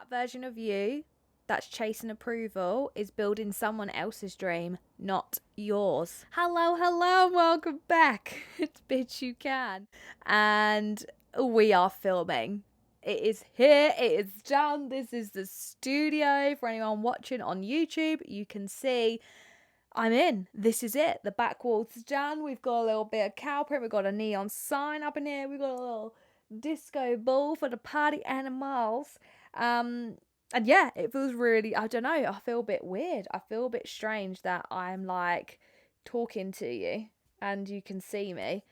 that version of you that's chasing approval is building someone else's dream, not yours. Hello, and welcome back. It's Bitch You Can. And we are filming. It is here, it is done. This is the studio. For anyone watching on YouTube, you can see I'm in. This is it. The back wall's done. We've got a little bit of cow print. We've got a neon sign up in here. We've got a little disco ball for the party animals. And yeah, it feels really, I don't know, I feel a bit weird. I feel a bit strange that I'm like talking to you and you can see me.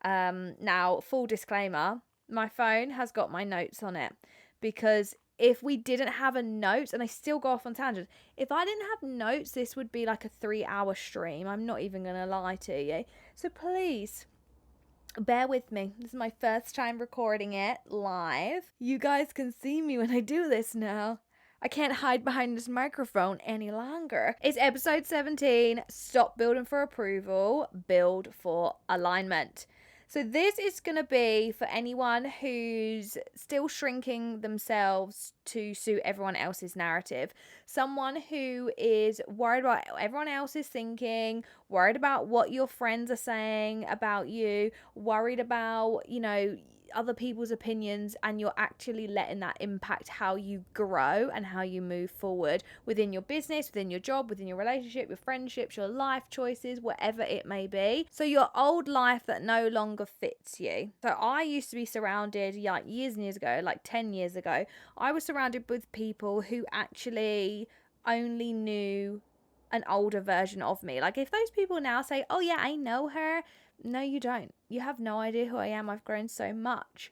Now, full disclaimer, my phone has got my notes on it, because if we didn't have a note, and I still go off on tangents, if I didn't have notes, this would be like a 3-hour stream. I'm not even going to lie to you. So please, bear with me. This is my first time recording it live. You guys can see me when I do this now. I can't hide behind this microphone any longer. It's episode 17. Stop building for approval, build for alignment. So this is going to be for anyone who's still shrinking themselves to suit everyone else's narrative. Someone who is worried about everyone else's thinking, worried about what your friends are saying about you, worried about, other people's opinions, and you're actually letting that impact how you grow and how you move forward within your business, within your job, within your relationship, your friendships, your life choices, whatever it may be. So your old life that no longer fits you. So I used to be surrounded, like years and years ago, like 10 years ago, I was surrounded with people who actually only knew an older version of me. Like if those people now say, oh yeah, I know her. No, you don't. You have no idea who I am. I've grown so much.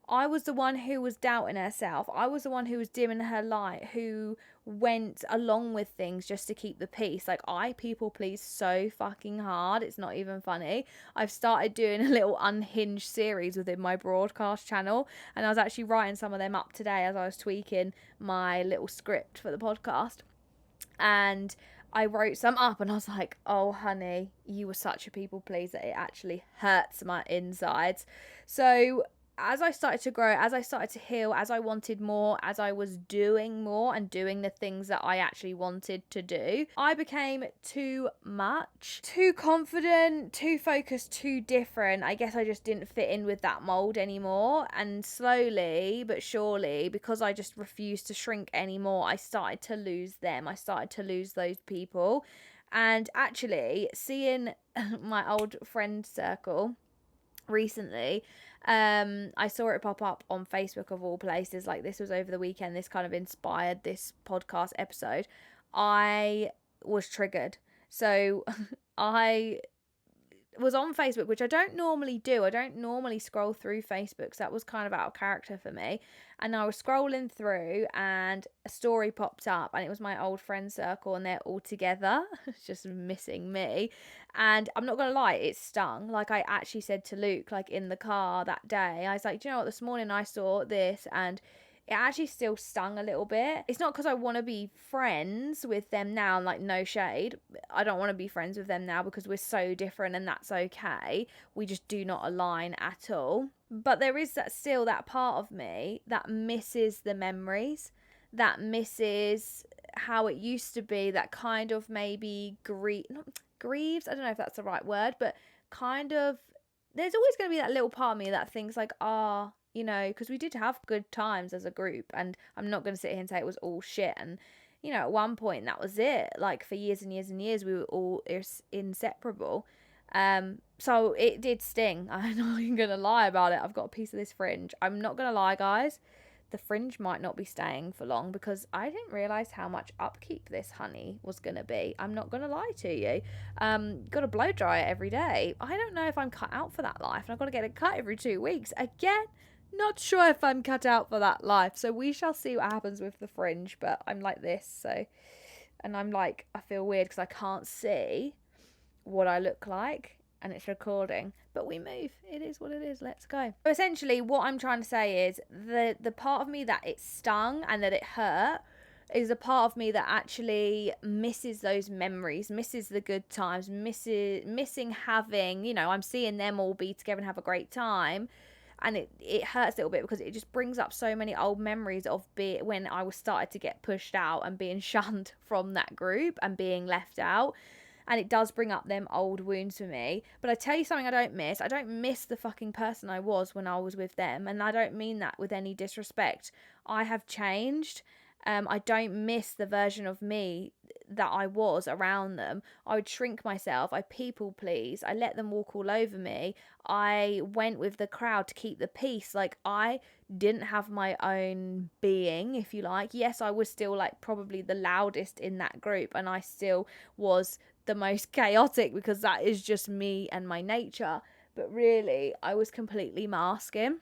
I was the one who was doubting herself. I was the one who was dimming her light, who went along with things just to keep the peace. Like, I people please so fucking hard. It's not even funny. I've started doing a little unhinged series within my broadcast channel, and I was actually writing some of them up today as I was tweaking my little script for the podcast. And I wrote some up and I was like, oh honey, you were such a people pleaser. It actually hurts my insides. So as I started to grow, as I started to heal, as I wanted more, as I was doing more and doing the things that I actually wanted to do, I became too much, too confident, too focused, too different. I guess I just didn't fit in with that mold anymore. And slowly but surely, because I just refused to shrink anymore, I started to lose them. I started to lose those people. And actually, seeing my old friend circle recently, I saw it pop up on Facebook of all places. Like, this was over the weekend. This kind of inspired this podcast episode. I was triggered. So I was on Facebook, which I don't normally do. I don't normally scroll through Facebook, so that was kind of out of character for me. And I was scrolling through and a story popped up, and it was my old friend circle, and they're all together. It's just missing me. And I'm not gonna lie, it stung. Like, I actually said to Luke, like in the car that day, I was like, do you know what, this morning I saw this, and it actually still stung a little bit. It's not because I want to be friends with them now, like, no shade. I don't want to be friends with them now because we're so different, and that's okay. We just do not align at all. But there is still that part of me that misses the memories, that misses how it used to be, that kind of maybe grieves, I don't know if that's the right word, but kind of, there's always going to be that little part of me that thinks like, because we did have good times as a group, and I'm not going to sit here and say it was all shit. And, at one point that was it. Like, for years and years and years, we were all inseparable. So it did sting. I'm not even going to lie about it. I've got a piece of this fringe. I'm not going to lie, guys. The fringe might not be staying for long because I didn't realise how much upkeep this honey was going to be. I'm not going to lie to you. Got to blow dry it every day. I don't know if I'm cut out for that life, and I've got to get it cut every 2 weeks. Again, not sure if I'm cut out for that life. So we shall see what happens with the fringe, but I'm like this. So, and I'm like, I feel weird because I can't see what I look like, and it's recording, but we move. It is what it is. Let's go. So essentially, what I'm trying to say is the part of me that it stung and that it hurt is a part of me that actually misses those memories, misses the good times, missing having, I'm seeing them all be together and have a great time. and it hurts a little bit because it just brings up so many old memories of when I was started to get pushed out and being shunned from that group and being left out. And it does bring up them old wounds for me. But I tell you something I don't miss the fucking person I was when I was with them. And I don't mean that with any disrespect. I have changed. I don't miss the version of me that I was around them. I would shrink myself. I people please. I let them walk all over me. I went with the crowd to keep the peace. Like, I didn't have my own being, if you like. Yes, I was still like probably the loudest in that group, and I still was the most chaotic because that is just me and my nature. But really, I was completely masking.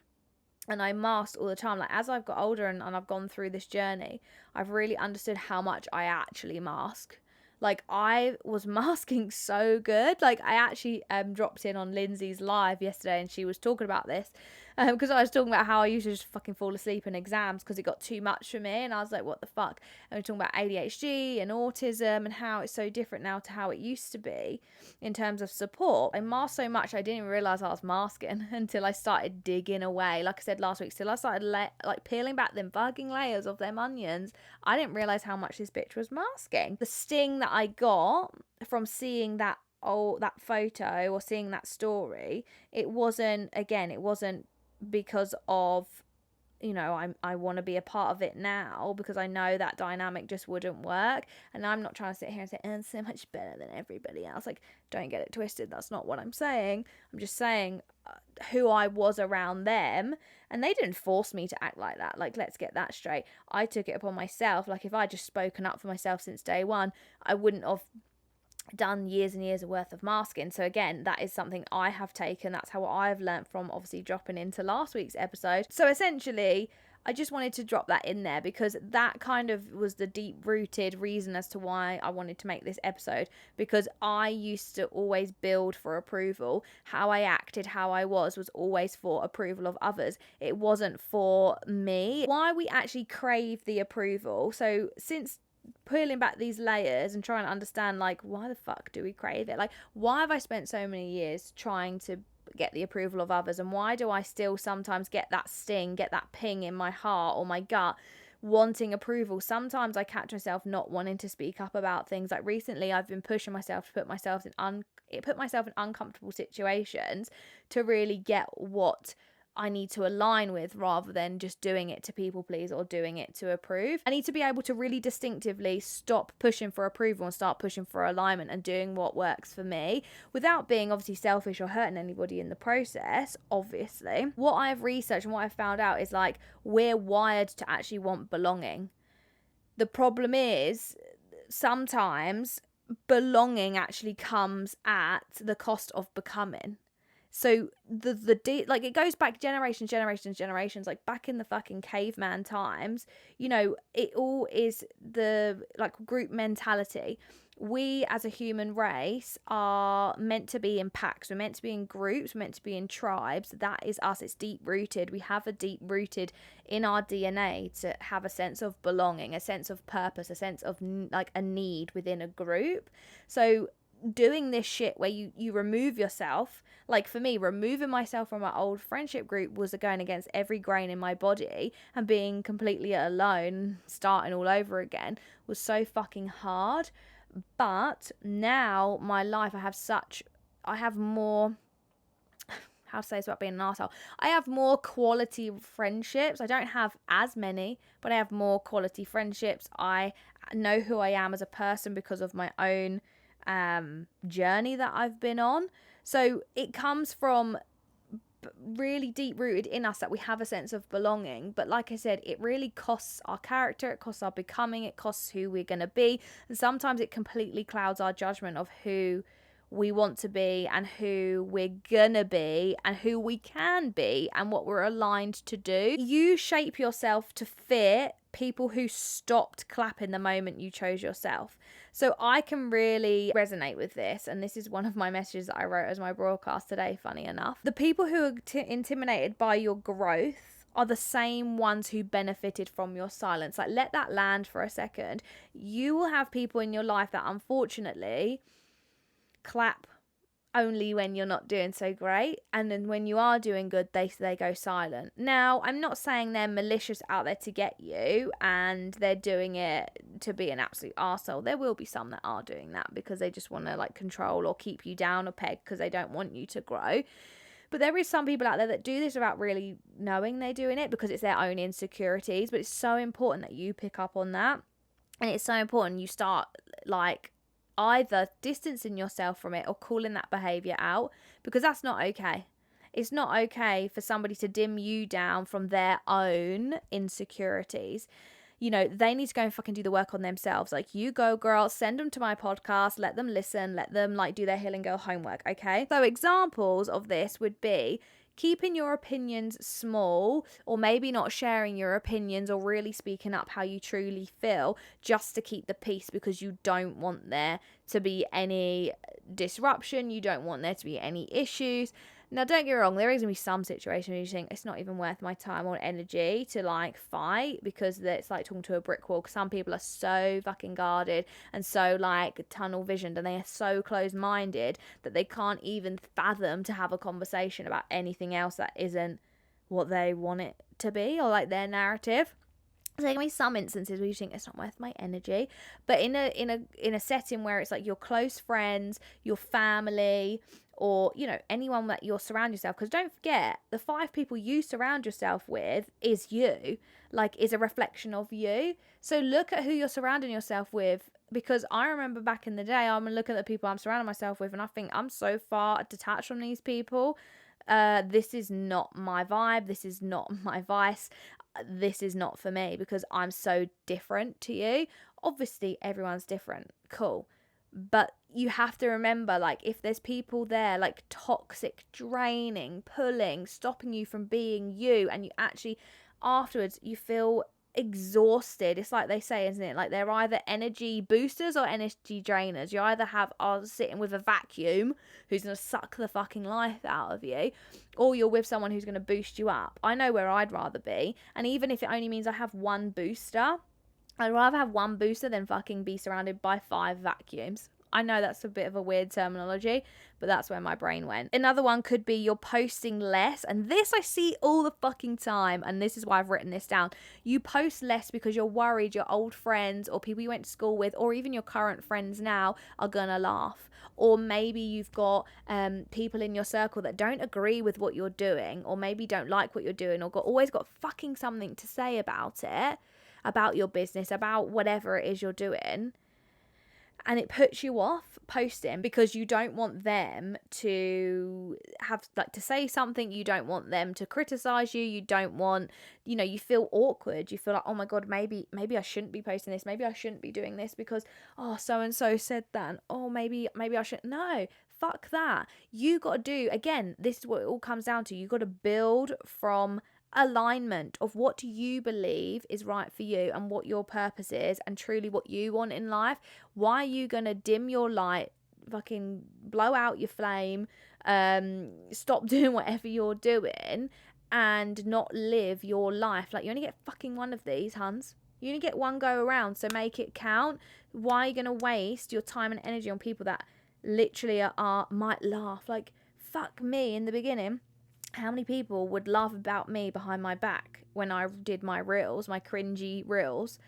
And I masked all the time. Like, as I've got older and I've gone through this journey, I've really understood how much I actually mask. Like, I was masking so good. Like, I actually dropped in on Lindsay's live yesterday, and she was talking about this because I was talking about how I used to just fucking fall asleep in exams because it got too much for me, and I was like, what the fuck? And we're talking about ADHD and autism and how it's so different now to how it used to be in terms of support. I masked so much I didn't even realise I was masking until I started digging away. Like I said last week, till I started like peeling back them fucking layers of them onions, I didn't realise how much this bitch was masking. The sting that I got from seeing that photo or seeing that story, it wasn't because of, I want to be a part of it now, because I know that dynamic just wouldn't work. And I'm not trying to sit here and say, I'm so much better than everybody else. Like, don't get it twisted. That's not what I'm saying. I'm just saying who I was around them, and they didn't force me to act like that. Like, let's get that straight. I took it upon myself. Like, if I just spoken up for myself since day one, I wouldn't have done years and years of worth of masking. So again, that is something I have taken. That's how I've learnt from obviously dropping into last week's episode. So essentially, I just wanted to drop that in there because that kind of was the deep-rooted reason as to why I wanted to make this episode, because I used to always build for approval. How I acted, how I was always for approval of others. It wasn't for me. Why we actually crave the approval. So since peeling back these layers and trying to understand, like, why the fuck do we crave it? Like, why have I spent so many years trying to get the approval of others, and why do I still sometimes get that sting, get that ping in my heart or my gut wanting approval? Sometimes I catch myself not wanting to speak up about things. Like, recently I've been pushing myself to put myself in uncomfortable situations to really get what I need to align with, rather than just doing it to people please or doing it to approve. I need to be able to really distinctively stop pushing for approval and start pushing for alignment and doing what works for me, without being obviously selfish or hurting anybody in the process, obviously. What I've researched and what I've found out is, like, we're wired to actually want belonging. The problem is, sometimes belonging actually comes at the cost of becoming. So like, it goes back generations, like back in the fucking caveman times, it all is the, like, group mentality. We as a human race are meant to be in packs. We're meant to be in groups. We're meant to be in tribes. That is us. It's deep rooted. We have a deep rooted in our DNA to have a sense of belonging, a sense of purpose, a sense of like a need within a group. So doing this shit where you remove yourself, like for me, removing myself from my old friendship group was going against every grain in my body, and being completely alone, starting all over again, was so fucking hard. But now my life, I have more, how to say this about being an arsehole, I have more quality friendships. I don't have as many, but I have more quality friendships. I know who I am as a person because of my own journey that I've been on. So it comes from really deep rooted in us that we have a sense of belonging. But like I said, it really costs our character, it costs our becoming, it costs who we're going to be, and sometimes it completely clouds our judgment of who we want to be and who we're gonna be and who we can be and what we're aligned to do. You shape yourself to fit people who stopped clapping the moment you chose yourself. So I can really resonate with this, and this is one of my messages that I wrote as my broadcast today, funny enough. The people who are intimidated by your growth are the same ones who benefited from your silence. Like, let that land for a second. You will have people in your life that unfortunately clap only when you're not doing so great, and then when you are doing good, they go silent. Now, I'm not saying they're malicious out there to get you and they're doing it to be an absolute arsehole. There will be some that are doing that because they just want to like control or keep you down a peg because they don't want you to grow. But there is some people out there that do this without really knowing they're doing it because it's their own insecurities. But it's so important that you pick up on that, and it's so important you start like either distancing yourself from it or calling that behavior out, because that's not okay. It's not okay for somebody to dim you down from their own insecurities. You know, they need to go and fucking do the work on themselves. Like, you go, girl, send them to my podcast, let them listen, let them like do their Healing Girl homework, okay? So examples of this would be keeping your opinions small, or maybe not sharing your opinions or really speaking up how you truly feel just to keep the peace because you don't want there to be any disruption, you don't want there to be any issues. Now, don't get me wrong, there is going to be some situations where you think it's not even worth my time or energy to like fight, because it's like talking to a brick wall. Some people are so fucking guarded and so like tunnel visioned, and they are so closed-minded that they can't even fathom to have a conversation about anything else that isn't what they want it to be or like their narrative. So there can be some instances where you think it's not worth my energy, but in a setting where it's like your close friends, your family, or you know, anyone that you're surround yourself, because don't forget, the 5 people you surround yourself with is you, like is a reflection of you. So look at who you're surrounding yourself with, because I remember back in the day, I'm looking at the people I'm surrounding myself with and I think I'm so far detached from these people. This is not my vibe, this is not my vice, this is not for me because I'm so different to you. Obviously everyone's different, cool, but you have to remember, like, if there's people there like toxic, draining, pulling, stopping you from being you, and you actually afterwards you feel exhausted, it's like they say, isn't it, like they're either energy boosters or energy drainers. You either are sitting with a vacuum who's going to suck the fucking life out of you, or you're with someone who's going to boost you up. I know where I'd rather be, and even if it only means I have one booster, I'd rather have one booster than fucking be surrounded by 5 vacuums. I know that's a bit of a weird terminology, but that's where my brain went. Another one could be you're posting less, and this I see all the fucking time, and this is why I've written this down. You post less because you're worried your old friends or people you went to school with, or even your current friends now, are gonna laugh. Or maybe you've got people in your circle that don't agree with what you're doing, or maybe don't like what you're doing, or always got fucking something to say about it, about your business, about whatever it is you're doing. And it puts you off posting because you don't want them to have like to say something, you don't want them to criticize you, you don't want, you know, you feel awkward, you feel like, oh my god, maybe I shouldn't be posting this, maybe I shouldn't be doing this because so and so said that, and maybe I shouldn't. No, fuck that. You got to do, again, this is what it all comes down to, you got to build from alignment of what do you believe is right for you and what your purpose is and truly what you want in life. Why are you gonna dim your light, fucking blow out your flame, stop doing whatever you're doing and not live your life? Like, you only get fucking one of these, huns. You only get one go around, so make it count. Why are you gonna waste your time and energy on people that literally might laugh? Like, fuck me, in the beginning, how many people would laugh about me behind my back when I did my reels, my cringy reels?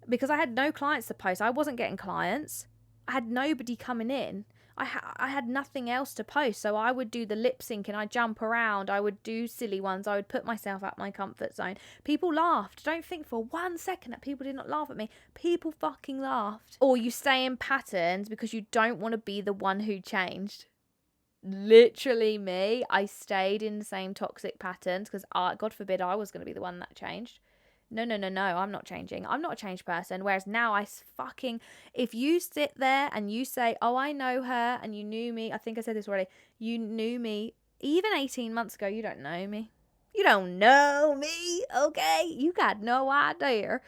Because I had no clients to post. I wasn't getting clients. I had nobody coming in. I had nothing else to post. So I would do the lip sync and I'd jump around. I would do silly ones. I would put myself out my comfort zone. People laughed. Don't think for 1 second that people did not laugh at me. People fucking laughed. Or you stay in patterns because you don't want to be the one who changed. Literally me, I stayed in the same toxic patterns because God forbid I was going to be the one that changed. No, I'm not changing. I'm not a changed person. Whereas now if you sit there and you say, oh, I know her, and you knew me, I think I said this already, you knew me even 18 months ago, you don't know me. You don't know me, okay? You got no idea.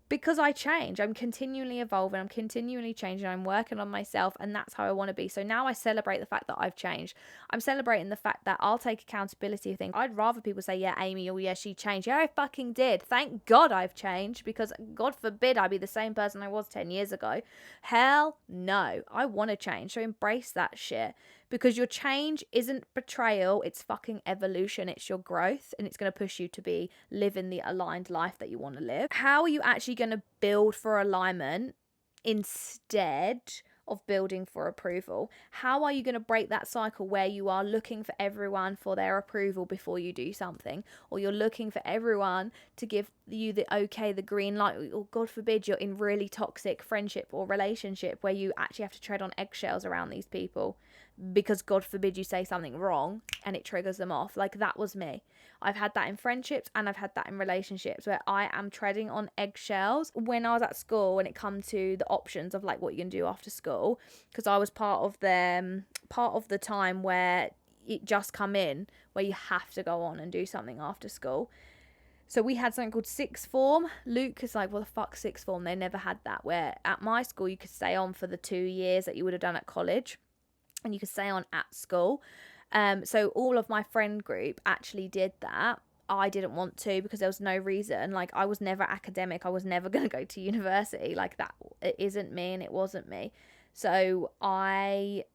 Because I change. I'm continually evolving. I'm continually changing. I'm working on myself, and that's how I want to be. So now I celebrate the fact that I've changed. I'm celebrating the fact that I'll take accountability of things. I'd rather people say, yeah, Amy, oh yeah, she changed. Yeah, I fucking did. Thank God I've changed, because God forbid I be the same person I was 10 years ago. Hell no. I want to change. So embrace that shit. because your change isn't betrayal, it's fucking evolution, it's your growth, and it's going to push you to be living the aligned life that you want to live. How are you actually going to build for alignment instead of building for approval? How are you going to break that cycle where you are looking for everyone for their approval before you do something, or you're looking for everyone to give you the okay, the green light, or God forbid you're in really toxic friendship or relationship where you actually have to tread on eggshells around these people because God forbid you say something wrong and it triggers them off. Like, that was me. I've had that in friendships and I've had that in relationships where I am treading on eggshells. When I was at school, when it come to the options of like what you can do after school, because I was part of the time where it just come in where you have to go on and do something after school. So we had something called sixth form. Luke is like, what the fuck, sixth form? They never had that. Where at my school you could stay on for the 2 years that you would have done at college, and you could stay on at school. So all of my friend group actually did that. I didn't want to because there was no reason. Like, I was never academic. I was never going to go to university. Like, that, it isn't me and it wasn't me. So I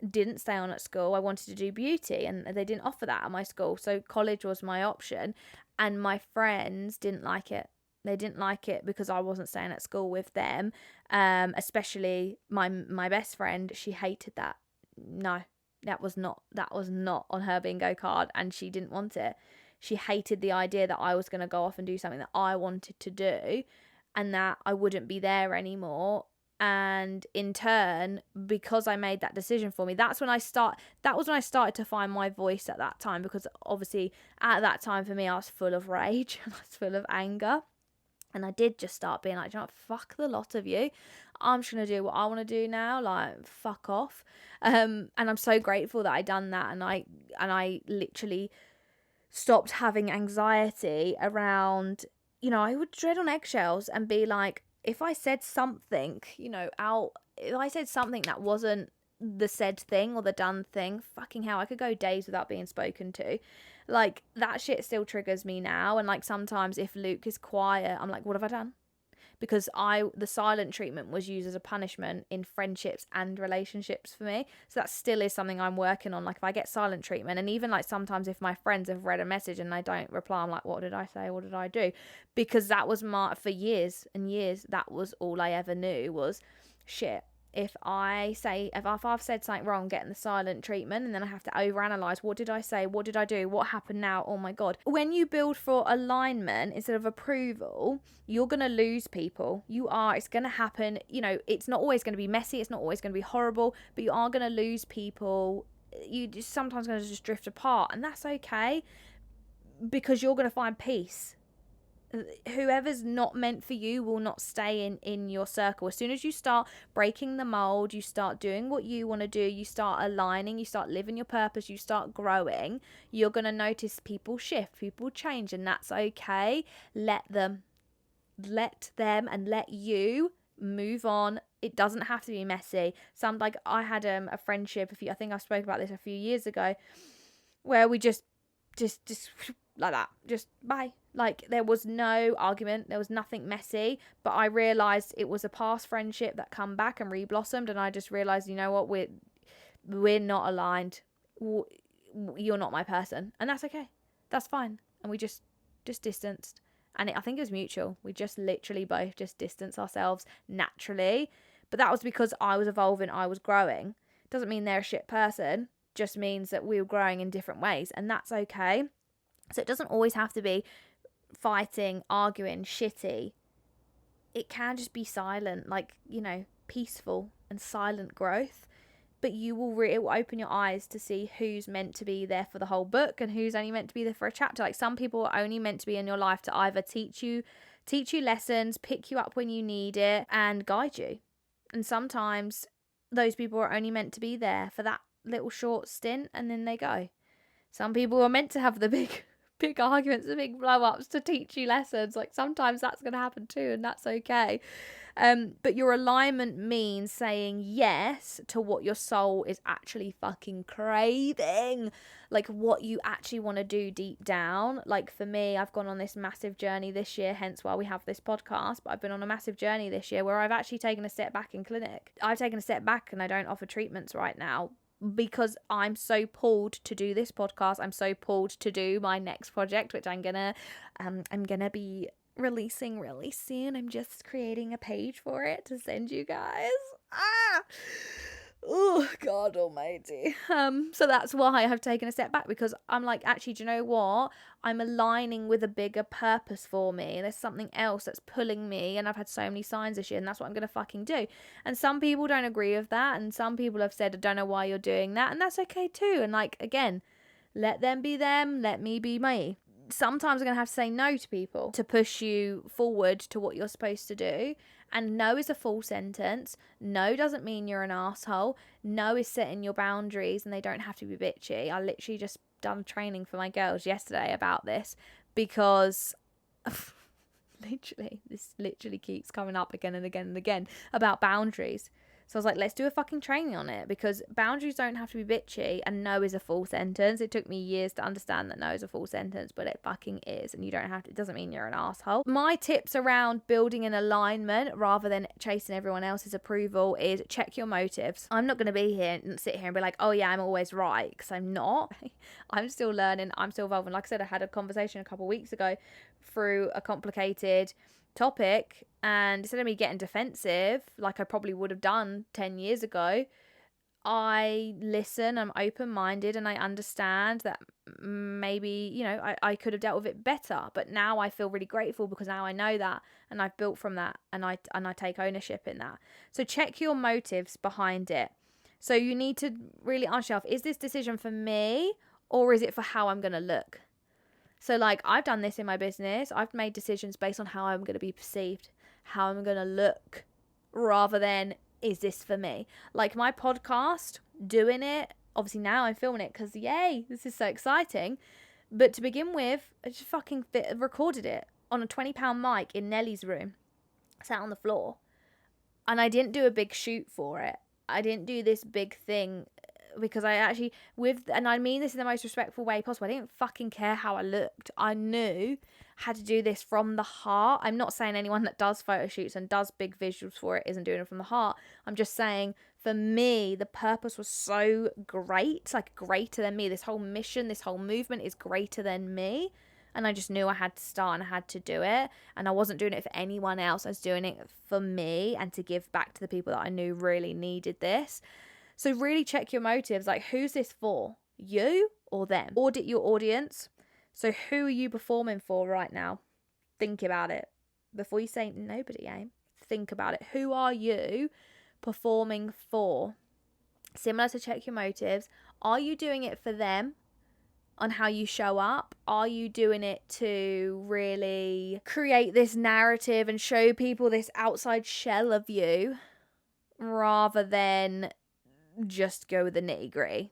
didn't stay on at school. I wanted to do beauty and they didn't offer that at my school. So college was my option, and my friends didn't like it. They didn't like it because I wasn't staying at school with them. Especially my best friend, she hated that. No, that was not on her bingo card, and she didn't want it. She hated the idea that I was going to go off and do something that I wanted to do and that I wouldn't be there anymore. And in turn, because I made that decision for me, that was when I started to find my voice at that time, because obviously at that time for me, I was full of rage and I was full of anger. And I did just start being like, you know what, fuck the lot of you. I'm just going to do what I want to do now. Like, fuck off. And I'm so grateful that I done that. And I literally stopped having anxiety around, I would tread on eggshells and be like, if I said something, if I said something that wasn't the said thing or the done thing, fucking hell, I could go days without being spoken to. Like, that shit still triggers me now. And like, sometimes if Luke is quiet, I'm like, what have I done? Because the silent treatment was used as a punishment in friendships and relationships for me. So that still is something I'm working on. Like, if I get silent treatment, and even like sometimes if my friends have read a message and I don't reply, I'm like, what did I say? What did I do? Because that was for years and years, that was all I ever knew was, shit, if I've said something wrong, getting the silent treatment, and then I have to overanalyze, what did I say? What did I do? What happened now? Oh my God. When you build for alignment instead of approval, you're going to lose people. It's going to happen. It's not always going to be messy. It's not always going to be horrible, but you are going to lose people. You just sometimes going to just drift apart, and that's okay, because you're going to find peace. Whoever's not meant for you will not stay in your circle. As soon as you start breaking the mold, you start doing what you want to do, you start aligning, you start living your purpose, you start growing, you're going to notice people shift, people change, and that's okay. Let them and let you move on. It doesn't have to be messy. Like, I had a friendship, I think I spoke about this a few years ago, where we just like that, just bye. Like, there was no argument, there was nothing messy, but I realised it was a past friendship that come back and re-blossomed, and I just realised, you know what, we're not aligned. You're not my person, and that's okay. That's fine. And we just distanced, and I think it was mutual. We just literally both just distanced ourselves naturally, but that was because I was evolving, I was growing. Doesn't mean they're a shit person, just means that we were growing in different ways, and that's okay. So it doesn't always have to be fighting, arguing, shitty. It can just be silent, like, peaceful and silent growth. But it will open your eyes to see who's meant to be there for the whole book and who's only meant to be there for a chapter. Like, some people are only meant to be in your life to either teach you lessons, pick you up when you need it, and guide you. And sometimes those people are only meant to be there for that little short stint, and then they go. Some people are meant to have the big arguments, the big blow-ups to teach you lessons. Like, sometimes that's going to happen too, and that's okay. But your alignment means saying yes to what your soul is actually fucking craving, like what you actually want to do deep down. Like, for me, I've gone on this massive journey this year, hence why we have this podcast, but I've been on a massive journey this year where I've actually taken a step back in clinic. I've taken a step back and I don't offer treatments right now. because I'm so pulled to do this podcast. I'm so pulled to do my next project, which I'm gonna be releasing really soon. I'm just creating a page for it to send you guys. Oh God almighty. So that's why I've taken a step back, because I'm like, actually, do you know what? I'm aligning with a bigger purpose for me. There's something else that's pulling me, and I've had so many signs this year, and that's what I'm gonna fucking do. And some people don't agree with that, and some people have said, I don't know why you're doing that, and that's okay too. And like, again, let them be them, let me be me. Sometimes I'm going to have to say no to people to push you forward to what you're supposed to do. And no is a full sentence. No doesn't mean you're an asshole. No is setting your boundaries, and they don't have to be bitchy. I literally just done training for my girls yesterday about this, because this literally keeps coming up again and again and again about boundaries. So I was like, let's do a fucking training on it, because boundaries don't have to be bitchy, and no is a full sentence. It took me years to understand that no is a full sentence, but it fucking is, and you don't have to, it doesn't mean you're an asshole. My tips around building an alignment rather than chasing everyone else's approval is check your motives. I'm not going to be here and sit here and be like, oh yeah, I'm always right, because I'm not. I'm still learning, I'm still evolving. Like I said, I had a conversation a couple of weeks ago through a complicated topic, and instead of me getting defensive like I probably would have done 10 years ago, I listen, I'm open-minded, and I understand that maybe, you know, I could have dealt with it better, but now I feel really grateful, because now I know that, and I've built from that, and I take ownership in that. So check your motives behind it. So you need to really ask yourself, is this decision for me, or is it for how I'm going to look? So like, I've done this in my business. I've made decisions based on how I'm going to be perceived, how I'm going to look, rather than, is this for me? Like my podcast, doing it, obviously now I'm filming it because yay, this is so exciting. But to begin with, I just fucking recorded it on a £20 mic in Nellie's room, sat on the floor. And I didn't do a big shoot for it. I didn't do this big thing, because I actually, and I mean this in the most respectful way possible, I didn't fucking care how I looked. I knew how to do this from the heart. I'm not saying anyone that does photo shoots and does big visuals for it isn't doing it from the heart. I'm just saying, for me, the purpose was so great, like greater than me. This whole mission, this whole movement is greater than me. And I just knew I had to start and I had to do it. And I wasn't doing it for anyone else. I was doing it for me and to give back to the people that I knew really needed this. So really check your motives. Like, who's this for? You or them? Audit your audience. So who are you performing for right now? Think about it. Before you say nobody, think about it. Who are you performing for? Similar to check your motives. Are you doing it for them on how you show up? Are you doing it to really create this narrative and show people this outside shell of you, rather than just go with the nitty gritty?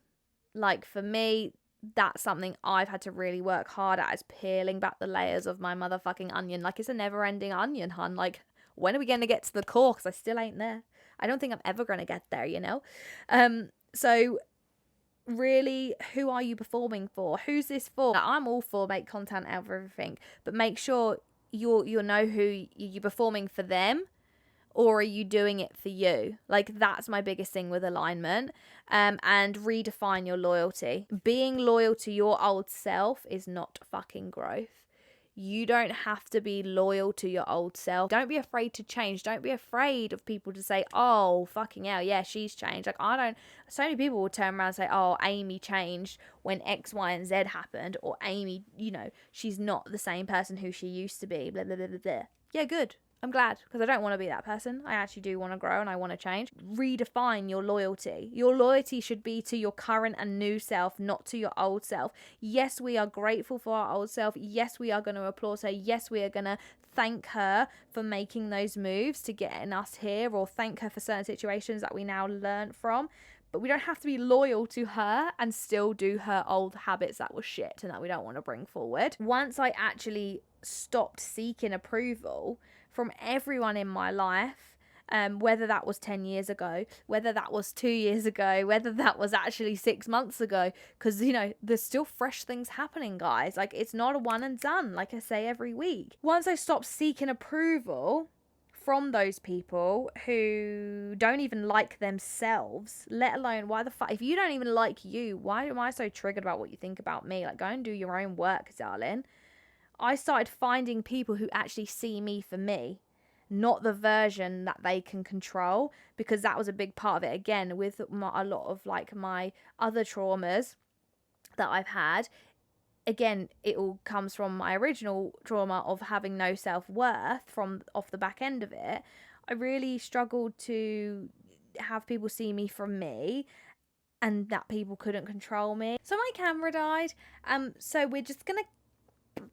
Like for me, that's something I've had to really work hard at, is peeling back the layers of my motherfucking onion. Like, it's a never ending onion, hun. Like, when are we going to get to the core? Because I still ain't there. I don't think I'm ever going to get there, you know? So really, who are you performing for? Who's this for? Now, I'm all for make content out of everything, but make sure you'll know who you're performing for them, or are you doing it for you? Like, that's my biggest thing with alignment. And redefine your loyalty. Being loyal to your old self is not fucking growth. You don't have to be loyal to your old self. Don't be afraid to change. Don't be afraid of people to say, oh, fucking hell, yeah, she's changed. Like, so many people will turn around and say, oh, Amy changed when X, Y, and Z happened. Or Amy, you know, she's not the same person who she used to be, blah, blah, blah, blah, blah. Yeah, good. I'm glad, because I don't want to be that person. I actually do want to grow and I want to change. Redefine your loyalty. Your loyalty should be to your current and new self, not to your old self. Yes, we are grateful for our old self. Yes, we are going to applaud her. Yes, we are going to thank her for making those moves to getting us here, or thank her for certain situations that we now learn from. But we don't have to be loyal to her and still do her old habits that were shit and that we don't want to bring forward. Once I actually stopped seeking approval from everyone in my life, whether that was 10 years ago, whether that was 2 years ago, whether that was actually 6 months ago, because, you know, there's still fresh things happening, guys. Like, it's not a one and done, like I say every week. Once I stopped seeking approval from those people who don't even like themselves, let alone why the fuck, if you don't even like you, why am I so triggered about what you think about me? Like, go and do your own work, darling. I started finding people who actually see me for me, not the version that they can control, because that was a big part of it. Again, with a lot of like my other traumas that I've had, again, it all comes from my original trauma of having no self-worth from off the back end of it. I really struggled to have people see me from me, and that people couldn't control me. So my camera died. So we're just gonna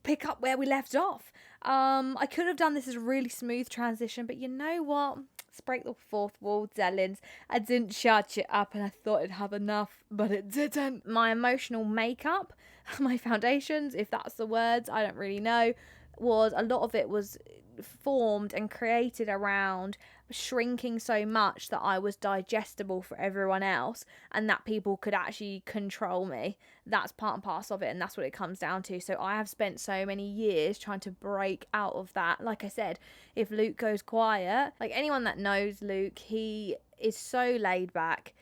pick up where we left off. I could have done this as a really smooth transition, but you know what? Let's break the fourth wall, darlings. I didn't shut it up, and I thought it'd have enough, but it didn't. My emotional makeup, my foundations, if that's the words, I don't really know, was a lot of it was formed and created around shrinking so much that I was digestible for everyone else, and that people could actually control me. That's part and parcel of it, and that's what it comes down to. So I have spent so many years trying to break out of that. Like I said, if Luke goes quiet, like anyone that knows Luke, he is so laid back.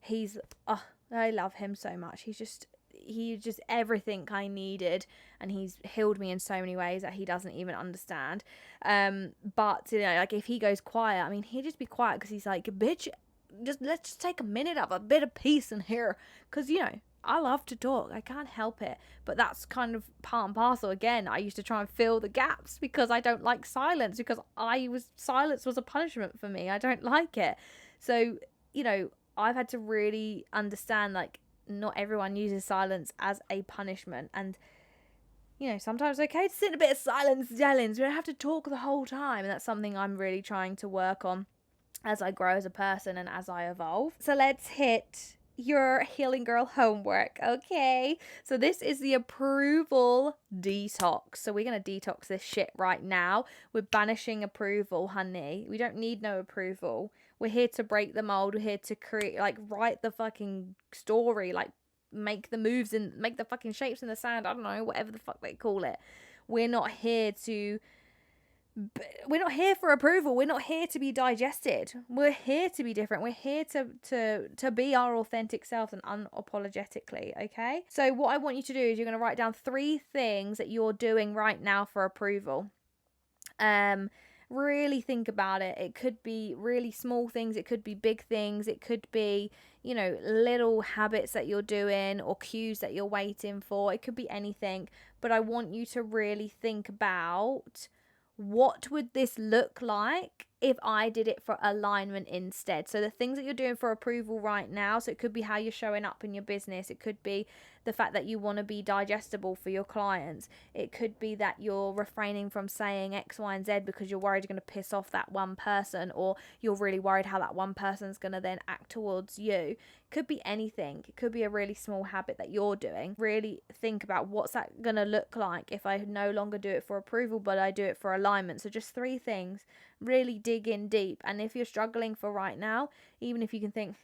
I love him so much. He's just everything I needed, and he's healed me in so many ways that he doesn't even understand. But you know, like if he goes quiet, I mean, he'd just be quiet because he's like, bitch, let's just take a minute of a bit of peace in here, because you know, I love to talk, I can't help it. But that's kind of part and parcel. Again, I used to try and fill the gaps because I don't like silence, because silence was a punishment for me. I don't like it. So you know, I've had to really understand, like, not everyone uses silence as a punishment, and you know, sometimes it's okay to sit in a bit of silence, darlings. We don't have to talk the whole time, and that's something I'm really trying to work on as I grow as a person and as I evolve. So let's hit your healing girl homework, okay? So this is the approval detox. So we're gonna detox this shit right now. We're banishing approval, honey. We don't need no approval. We're here to break the mold. We're here to create, like, write the fucking story, like make the moves and make the fucking shapes in the sand. I don't know, whatever the fuck they call it. We're not here for approval. We're not here to be digested. We're here to be different. We're here to be our authentic selves and unapologetically, okay? So what I want you to do is you're going to write down 3 things that you're doing right now for approval. Really think about it. It could be really small things, it could be big things, it could be, you know, little habits that you're doing or cues that you're waiting for. It could be anything, but I want you to really think about, what would this look like if I did it for alignment instead? So the things that you're doing for approval right now, so it could be how you're showing up in your business, it could be the fact that you want to be digestible for your clients, it could be that you're refraining from saying X, Y, and Z because you're worried you're going to piss off that one person, or you're really worried how that one person's going to then act towards you. It could be anything. It could be a really small habit that you're doing. Really think about, what's that going to look like if I no longer do it for approval but I do it for alignment. So just 3 things. Really dig in deep. And if you're struggling for right now, even if you can think,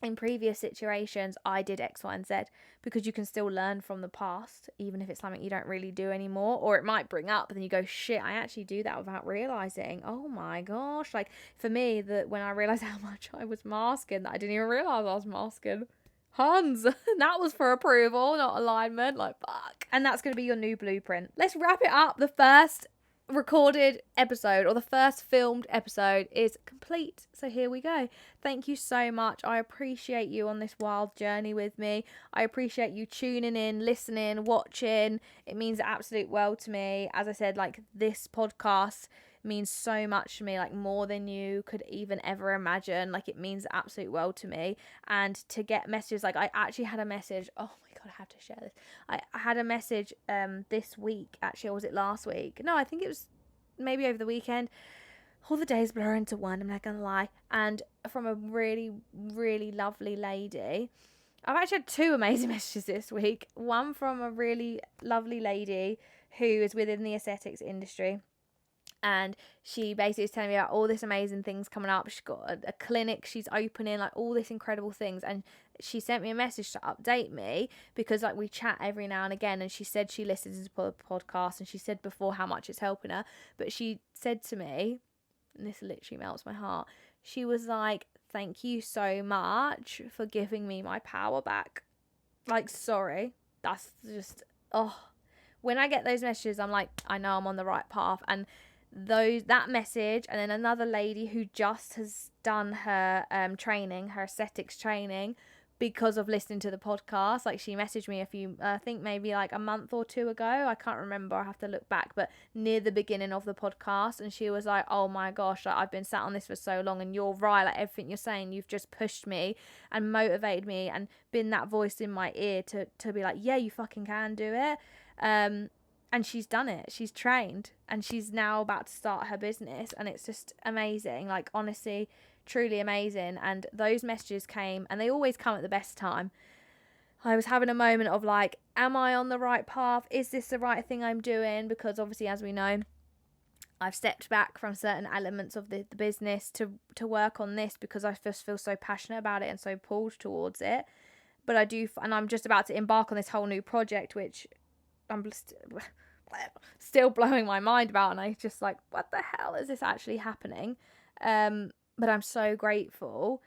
in previous situations I did X, Y, and Z, because you can still learn from the past, even if it's something you don't really do anymore, or it might bring up and then you go, shit, I actually do that without realizing. Oh my gosh. Like for me, that when I realized how much I was masking, that I didn't even realize I was masking. Hans, that was for approval, not alignment. Like, fuck. And that's going to be your new blueprint. Let's wrap it up. The first recorded episode, or the first filmed episode, is complete. So here we go. Thank you so much. I appreciate you on this wild journey with me. I appreciate you tuning in, listening, watching. It means the absolute world to me. As I said, like, this podcast means so much to me, like more than you could even ever imagine. Like, it means the absolute world to me. And to get messages, like, I actually had a message, oh my god, I have to share this. I had a message this week, actually, or was it last week? No, I think it was maybe over the weekend. All the days blur into one, I'm not gonna lie. And from a really, really lovely lady. I've actually had 2 amazing messages this week. One from a really lovely lady who is within the aesthetics industry, and she basically is telling me about all this amazing things coming up. She's got a clinic she's opening, like all this incredible things. And she sent me a message to update me, because like we chat every now and again, and she said she listens to the podcast, and she said before how much it's helping her. But she said to me, and this literally melts my heart. She was like, thank you so much for giving me my power back. Like, sorry. That's just, oh. When I get those messages, I'm like, I know I'm on the right path. And that message, and then another lady who just has done her training, her aesthetics training, because of listening to the podcast. Like, she messaged me I think maybe like a month or two ago, I can't remember, I have to look back, but near the beginning of the podcast, and she was like, oh my gosh, like, I've been sat on this for so long, and you're right, like everything you're saying, you've just pushed me and motivated me and been that voice in my ear to be like, yeah, you fucking can do it. And she's done it, she's trained, and she's now about to start her business, and it's just amazing, like, honestly, truly amazing. And those messages came, and they always come at the best time. I was having a moment of like, am I on the right path? Is this the right thing I'm doing? Because obviously, as we know, I've stepped back from certain elements of the business to work on this, because I just feel so passionate about it and so pulled towards it. But I do, and I'm just about to embark on this whole new project, which I'm still blowing my mind about, and I just like, what the hell is this actually happening? But I'm so grateful.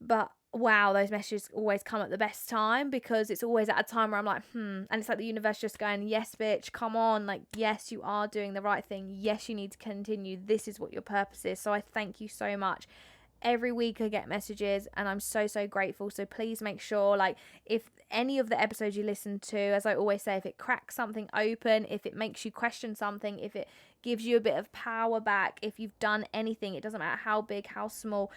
But wow, those messages always come at the best time, because it's always at a time where I'm like, and it's like the universe just going, yes, bitch, come on, like, yes, you are doing the right thing, yes, you need to continue, this is what your purpose is. So I thank you so much. Every week I get messages, and I'm so grateful. So please make sure, like, if any of the episodes you listen to, as I always say, if it cracks something open, if it makes you question something, if it gives you a bit of power back, if you've done anything, it doesn't matter how big, how small,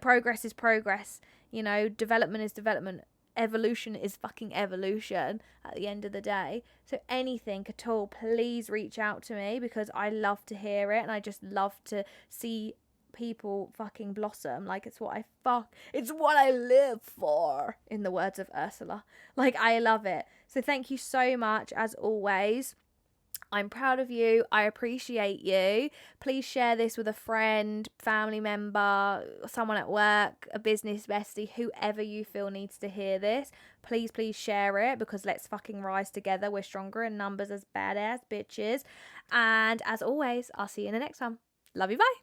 progress is progress, you know, development is development, evolution is fucking evolution at the end of the day. So anything at all, please reach out to me, because I love to hear it, and I just love to see people fucking blossom. Like, it's what I live for, in the words of Ursula. Like, I love it. So thank you so much, as always. I'm proud of you. I appreciate you. Please share this with a friend, family member, someone at work, a business bestie, whoever you feel needs to hear this. Please share it, because let's fucking rise together. We're stronger in numbers as badass bitches. And as always, I'll see you in the next one. Love you, bye.